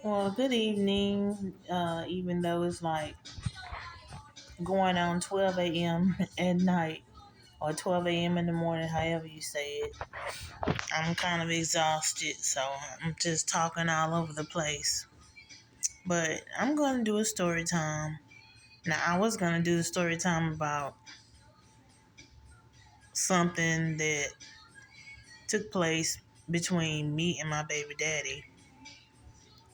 Well, good evening. Even though it's like going on 12 a.m. at night or 12 a.m. in the morning, however you say it, I'm kind of exhausted, so I'm just talking all over the place. But I'm going to do a story time. Now, I was going to do the story time about something that took place between me and my baby daddy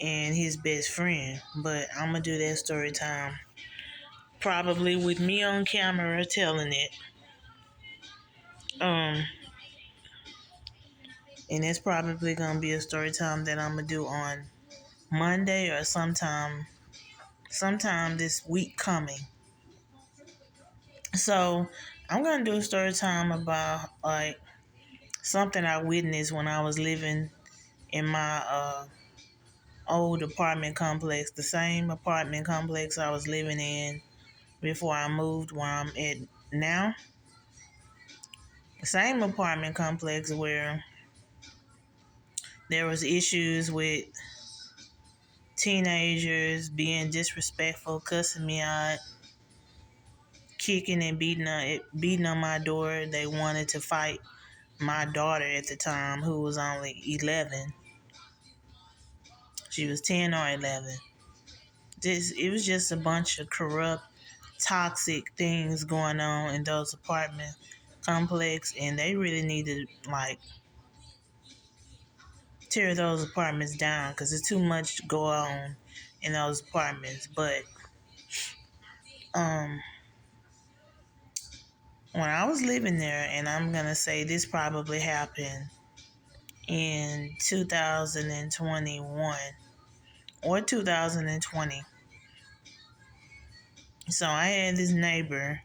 and his best friend, but I'm going to do that story time probably with me on camera telling it. Um, and it's probably gonna be a story time that I'm gonna do on Monday or sometime this week coming. So I'm gonna do a story time about like something I witnessed when I was living in my old apartment complex, the same apartment complex I was living in before I moved where I'm at now. The same apartment complex where there was issues with teenagers being disrespectful, cussing me out, kicking and beating on my door. They wanted to fight my daughter at the time, who was only 11. She was 10 or 11. It was just a bunch of corrupt, toxic things going on in those apartment complex, and they really needed like tear those apartments down because there's too much to go on in those apartments. But um when I was living there, and I'm gonna say this probably happened in 2021 or 2020. So I had this neighbor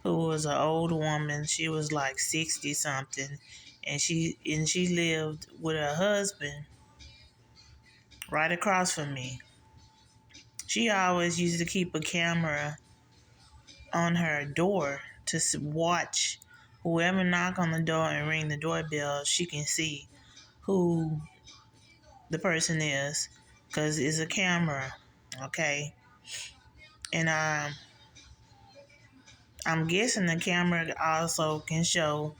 who was an old woman. She was like 60 something, and she lived with her husband right across from me. She always used to keep a camera on her door to watch whoever knock on the door and ring the doorbell. She can see who the person is because it's a camera, okay? And I'm guessing the camera also can show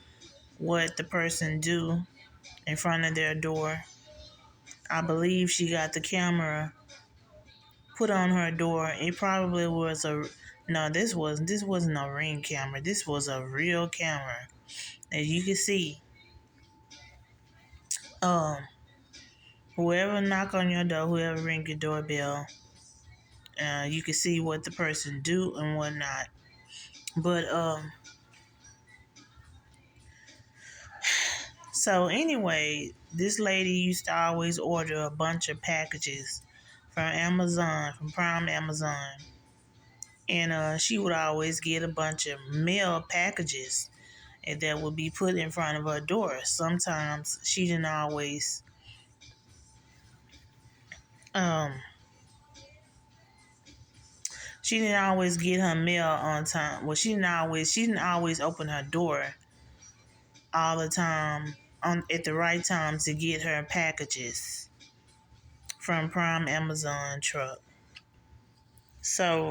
what the person do in front of their door. I believe she got the camera put on her door. It probably was a no. This wasn't a ring camera. This was a real camera, as you can see. Um, whoever knock on your door, whoever ring your doorbell, you can see what the person do and whatnot. But so anyway, this lady used to always order a bunch of packages from Amazon, from Prime Amazon. And she would always get a bunch of mail packages that would be put in front of her door. Sometimes um she didn't always get her mail on time. Well, she didn't always open her door all the time on at the right time to get her packages from Prime Amazon truck. So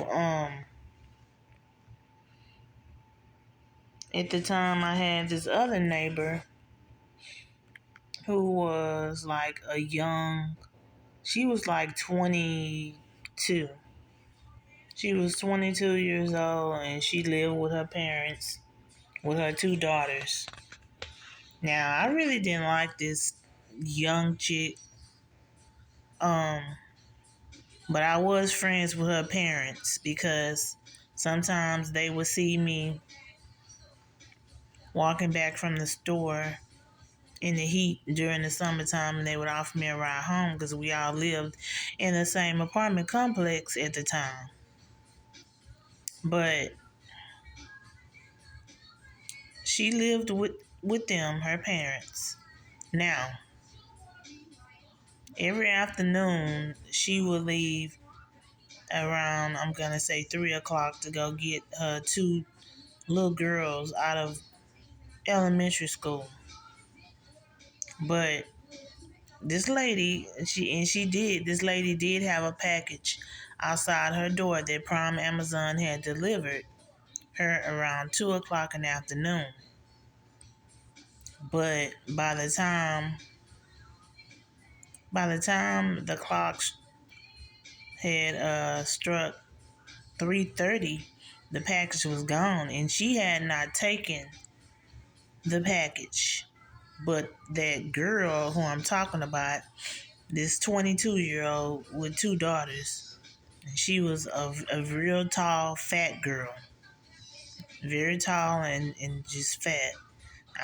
at the time I had this other neighbor who was like she was like 22. She was 22 years old and she lived with her parents with her two daughters. Now, I really didn't like this young chick, um, but I was friends with her parents because sometimes they would see me walking back from the store in the heat during the summertime and they would offer me a ride home because we all lived in the same apartment complex at the time. But she lived with them, her parents. Now, every afternoon she would leave around, I'm gonna say 3 o'clock to go get her two little girls out of elementary school. But this lady, this lady did have a package outside her door that Prime Amazon had delivered her around 2 o'clock in the afternoon. But by the time the clock had struck 3:30, the package was gone, and she had not taken the package. But that girl who I'm talking about, this 22-year-old with two daughters, she was a real tall, fat girl. Very tall and just fat.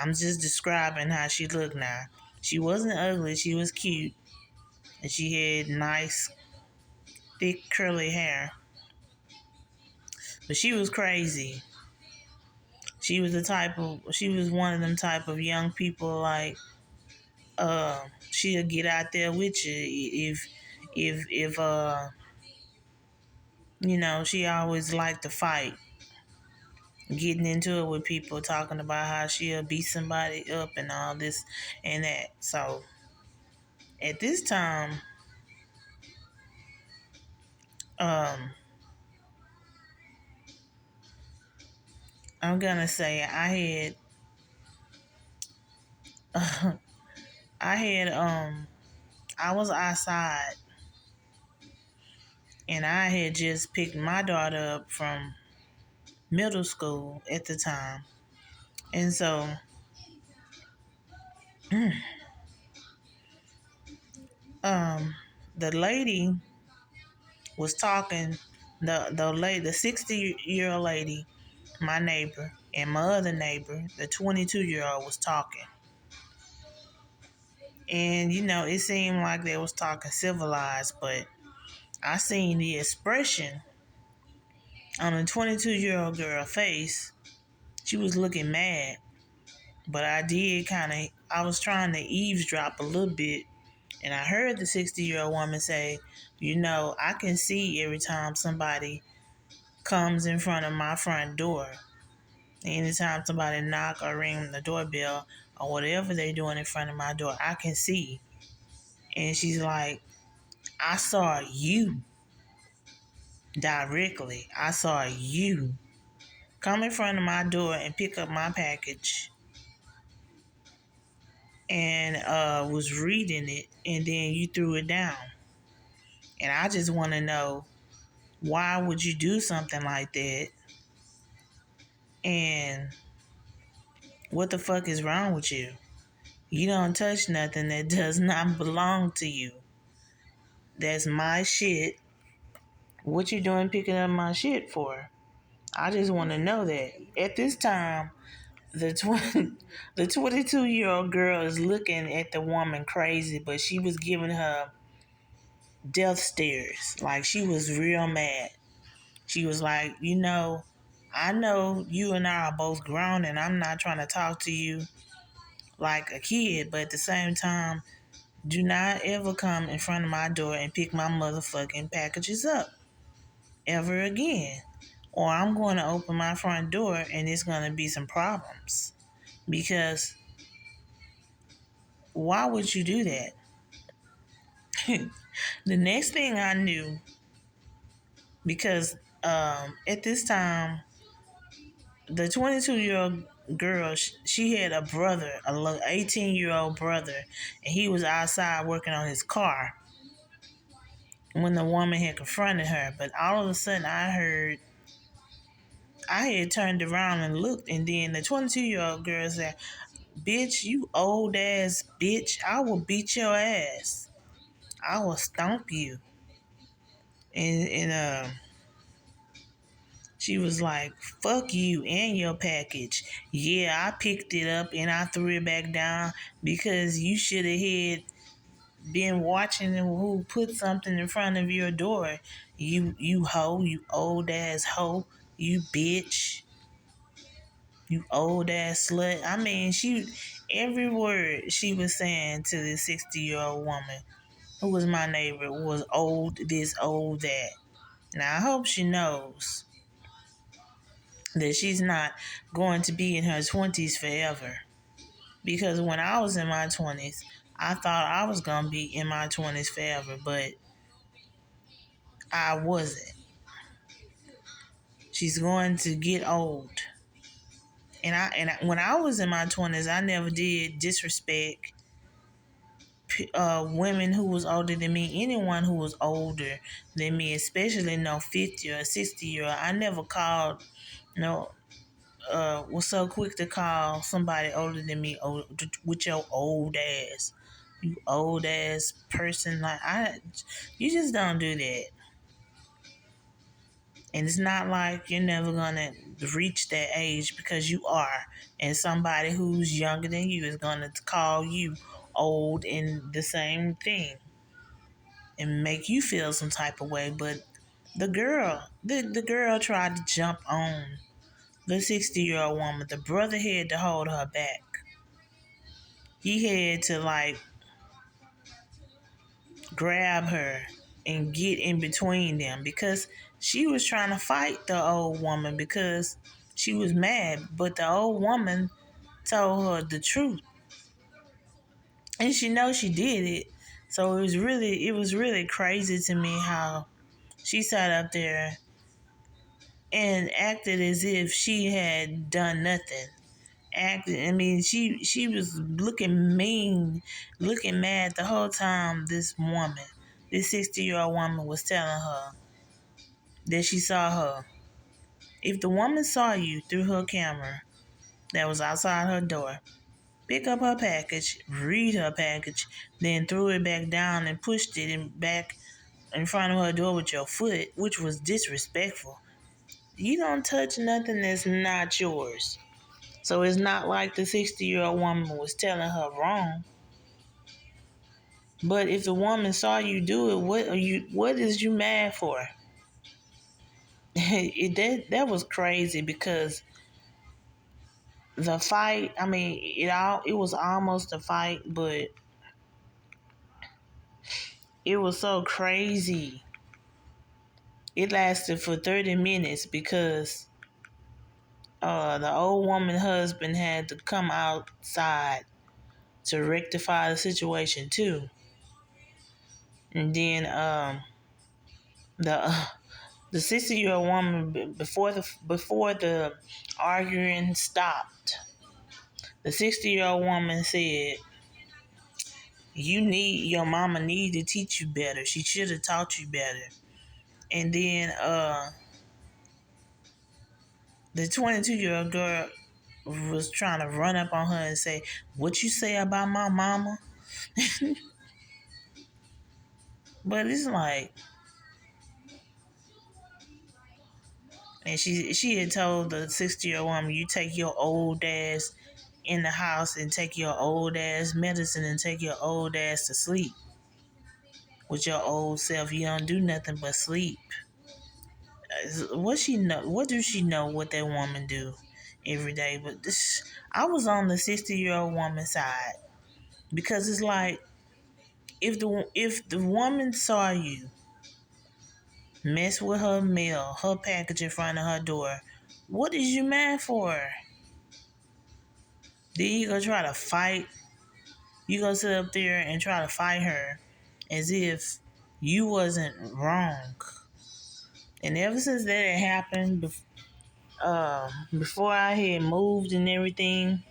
I'm just describing how she looked now. She wasn't ugly, she was cute, and she had nice, thick, curly hair. But she was crazy. She was one of them type of young people like she'll get out there with you if she always liked to fight, getting into it with people, talking about how she'll beat somebody up and all this and that. So at this time, um, I'm gonna say I had I was outside and I had just picked my daughter up from middle school at the time. And so um the lady was talking, the 60-year-old lady, my neighbor, and my other neighbor, the 22-year-old, was talking. And it seemed like they was talking civilized, but I seen the expression on the 22-year-old girl face. She was looking mad, but I was trying to eavesdrop a little bit, and I heard the 60-year-old woman say, I can see every time somebody comes in front of my front door. Anytime somebody knock or ring the doorbell or whatever they're doing in front of my door, I can see. And she's like, I saw you directly. I saw you come in front of my door and pick up my package and was reading it, and then you threw it down. And I just want to know, why would you do something like that? And what the fuck is wrong with you? You don't touch nothing that does not belong to you. That's my shit. What you doing picking up my shit for? I just want to know that. At this time, the 22-year-old girl is looking at the woman crazy, but she was giving her death stares. Like, she was real mad. She was like, I know you and I are both grown, and I'm not trying to talk to you like a kid, but at the same time, do not ever come in front of my door and pick my motherfucking packages up ever again. Or I'm going to open my front door and it's going to be some problems. Because why would you do that? The next thing I knew, because at this time, the 22-year-old girl, she had a brother, a 18-year-old brother, and he was outside working on his car when the woman had confronted her. But all of a sudden, I had turned around and looked, and then the 22-year-old girl said, "Bitch, you old ass bitch, I will beat your ass. I will stomp you." And she was like, "Fuck you and your package. Yeah, I picked it up and I threw it back down because you should have had been watching who put something in front of your door. You hoe, you old ass hoe, you bitch, you old ass slut." I mean, every word she was saying to this 60-year-old woman who was my neighbor was old this, old that. Now I hope she knows that she's not going to be in her 20s forever. Because when I was in my 20s, I thought I was gonna be in my 20s forever, but I wasn't. She's going to get old. When I was in my 20s, I never did disrespect women who was older than me, anyone who was older than me, especially no 50 or 60-year-old. I never called no was so quick to call somebody older than me with your old ass. You old ass person. You just don't do that. And it's not like you're never gonna reach that age, because you are. And somebody who's younger than you is gonna call you old and the same thing and make you feel some type of way. But the girl tried to jump on the 60-year-old woman. The brother had to hold her back. He had to grab her and get in between them, because she was trying to fight the old woman because she was mad. But the old woman told her the truth, and she knows she did it. So it was really crazy to me how she sat up there and acted as if she had done nothing. She was looking mean, looking mad the whole time. This 60-year-old woman, was telling her that she saw her. If the woman saw you through her camera that was outside her door, pick up her package, read her package, then threw it back down and pushed it back in front of her door with your foot, which was disrespectful. You don't touch nothing that's not yours. So it's not like the 60-year-old woman was telling her wrong. But if the woman saw you do it, what is you mad for? That was crazy, because the fight, it was almost a fight, but it was so crazy. It lasted for 30 minutes because the old woman husband had to come outside to rectify the situation too. And then the the 60-year-old woman, before the arguing stopped, the 60-year-old woman said, your mama need to teach you better. She should have taught you better." And then the 22-year-old girl was trying to run up on her and say, "What you say about my mama?" But it's like, and she had told the 60-year-old woman, "You take your old ass in the house and take your old ass medicine and take your old ass to sleep with your old self. You don't do nothing but sleep." What she know? What do she know? What that woman do every day? But I was on the 60-year-old woman's side, because it's like, if the woman saw you mess with her mail, her package in front of her door, what is you mad for? Then you go try to fight. You go sit up there and try to fight her as if you wasn't wrong. And ever since that had happened, before I had moved and everything,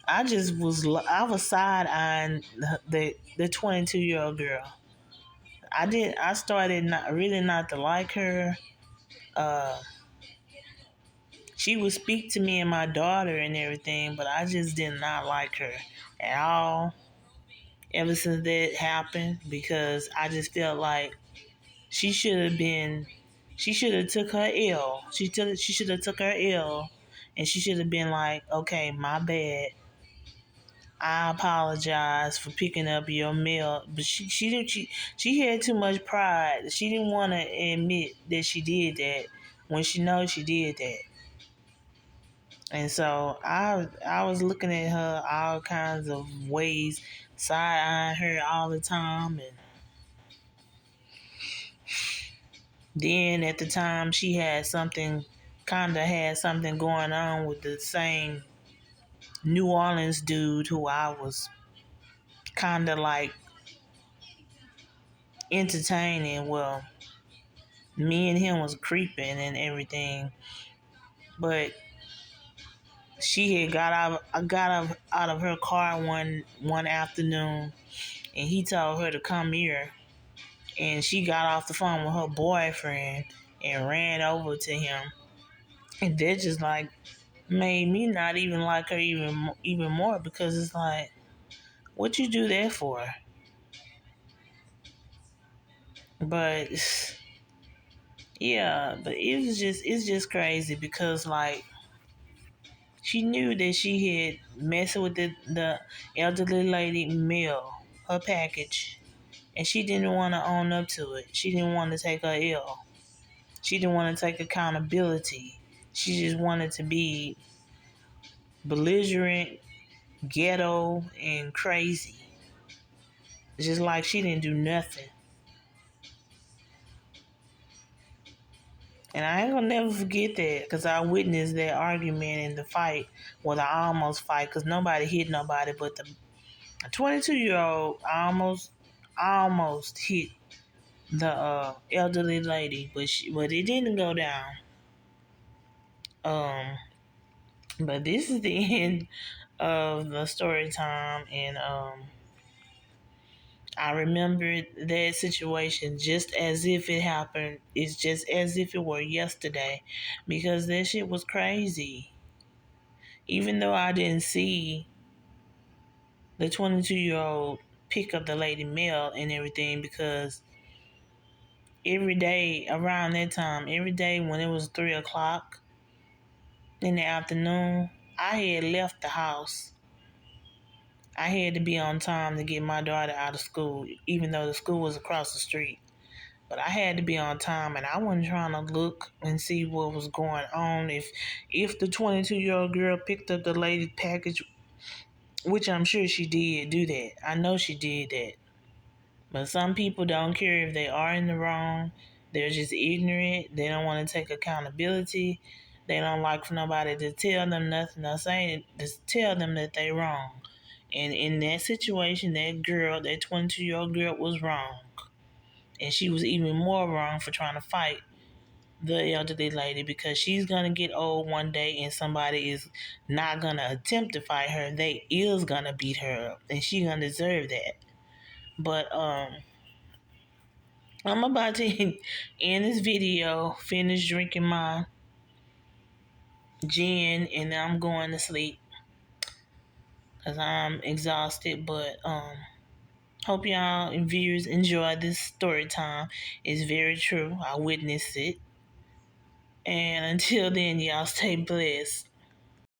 I was side eyeing the 22-year-old girl. I started not to like her. Uh, she would speak to me and my daughter and everything, but I just did not like her at all. Ever since that happened, because I just felt like she should have been, she should have took her L. She should have took her L, and she should have been like, "Okay, my bad. I apologize for picking up your mail." But she had too much pride. She didn't want to admit that she did that when she knows she did that. And so I was looking at her all kinds of ways, side eyeing her all the time. And then at the time, she had something going on with the same New Orleans dude who I was kind of like entertaining. Well, me and him was creeping and everything, but she had got out of her car one afternoon, and he told her to come here, and she got off the phone with her boyfriend and ran over to him, and that just like made me not even like her even more, because it's like, what you do that for? But yeah, but it's just crazy because like she knew that she had messed with the elderly lady mail her package, and she didn't want to own up to it. She didn't want to take her ill. She didn't want to take accountability. She just wanted to be belligerent, ghetto, and crazy. Just like she didn't do nothing. And I ain't gonna never forget that, because I witnessed that argument in the fight, well, the almost fight, because nobody hit nobody, but the 22-year-old almost hit the elderly lady, but it didn't go down. Um, but this is the end of the story time, and I remember that situation just as if it happened. It's just as if it were yesterday, because that shit was crazy. Even though I didn't see the 22-year-old pick up the lady mail and everything, because every day around that time, every day when it was 3 o'clock in the afternoon, I had left the house. I had to be on time to get my daughter out of school, even though the school was across the street. But I had to be on time, and I wasn't trying to look and see what was going on. If the 22-year-old girl picked up the lady's package, which I'm sure she did do that. I know she did that. But some people don't care if they are in the wrong. They're just ignorant. They don't want to take accountability. They don't like for nobody to tell them nothing or say, just tell them that they're wrong. And in that situation, that 22-year-old girl was wrong. And she was even more wrong for trying to fight the elderly lady, because she's going to get old one day and somebody is not going to attempt to fight her. They is going to beat her up, and she going to deserve that. But I'm about to end this video, finish drinking my gin, and I'm going to sleep because I'm exhausted. But hope y'all and viewers enjoy this story time. It's very true. I witnessed it. And until then, y'all stay blessed.